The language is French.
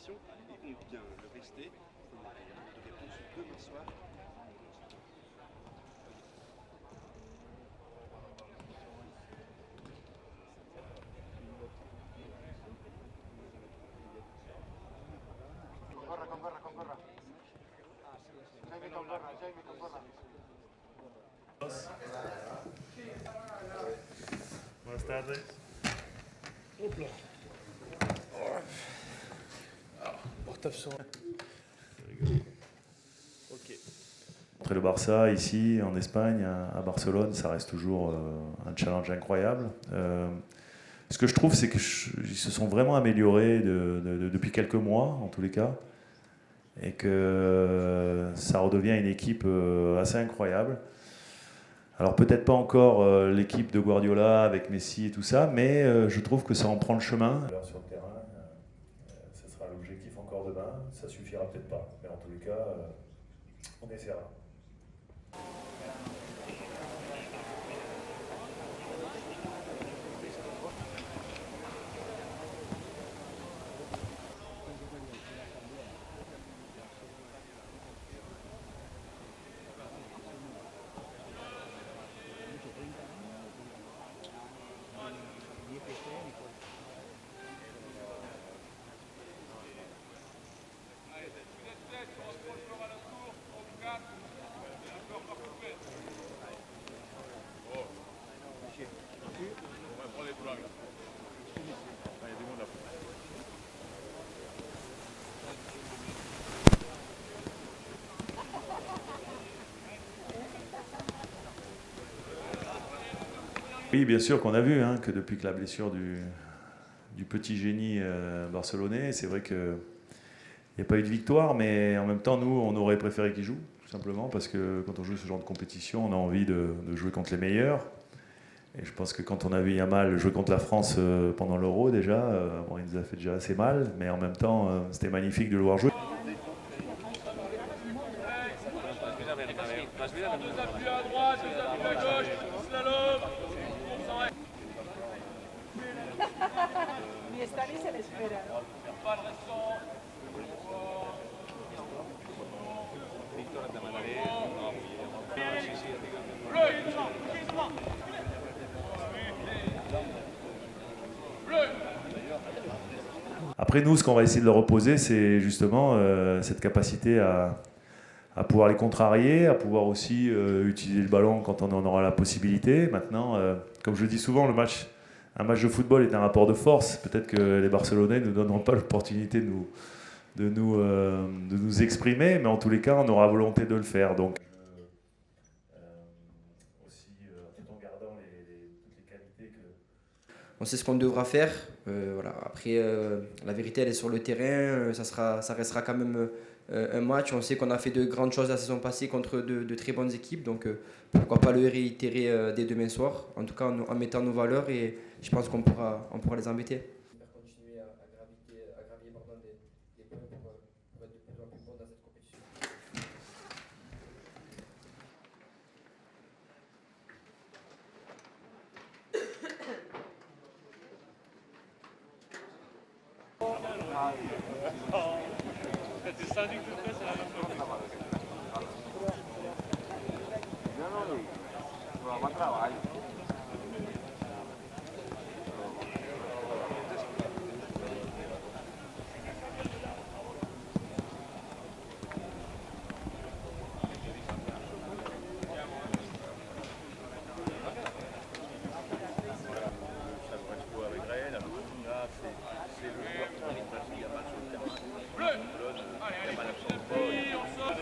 compétition et compte bien le rester. On a de réponse demain soir. Con gorra. Jaime con gorra. Buenas tardes. Hopla. Porte-avions. Ok. Entre le Barça, ici, en Espagne, à Barcelone, ça reste toujours un challenge incroyable. Ce que je trouve, c'est qu'ils se sont vraiment améliorés depuis quelques mois, en tous les cas, et que ça redevient une équipe assez incroyable. Alors peut-être pas encore l'équipe de Guardiola avec Messi et tout ça, mais je trouve que ça en prend le chemin. Sur le terrain, ça sera l'objectif encore demain. Ça suffira peut-être pas, mais en tous les cas, on essaiera. Oui, bien sûr qu'on a vu que depuis que la blessure du petit génie barcelonais, c'est vrai qu'il n'y a pas eu de victoire, mais en même temps, nous, on aurait préféré qu'il joue, tout simplement, parce que quand on joue ce genre de compétition, on a envie de jouer contre les meilleurs. Et je pense que quand on a vu Yamal jouer contre la France pendant l'Euro, déjà, bon, il nous a fait déjà assez mal, mais en même temps, c'était magnifique de le voir jouer. Deux appuis à droite, deux appuis à gauche, slalom. Ni está ni se le espera. Pas le restant. Après nous, ce qu'on va essayer de leur reposer, c'est justement cette capacité à pouvoir les contrarier, à pouvoir aussi utiliser le ballon quand on en aura la possibilité. Maintenant, comme je le dis souvent, un match de football est un rapport de force. Peut-être que les Barcelonais ne nous donneront pas l'opportunité de nous exprimer, mais en tous les cas, on aura volonté de le faire. Donc, aussi, tout en gardant toutes les qualités que... On sait ce qu'on devra faire. Voilà. Après, la vérité, elle est sur le terrain. Ça restera quand même un match. On sait qu'on a fait de grandes choses la saison passée contre de très bonnes équipes. Donc, pourquoi pas le réitérer dès demain soir. En tout cas, en mettant nos valeurs. Et je pense qu'on pourra les embêter. Continuer à gravir des points pour être de plus en plus bon dans cette compétition. C'était syndic de presse, c'est la même chose. Bleu. Allez, allez, on sort.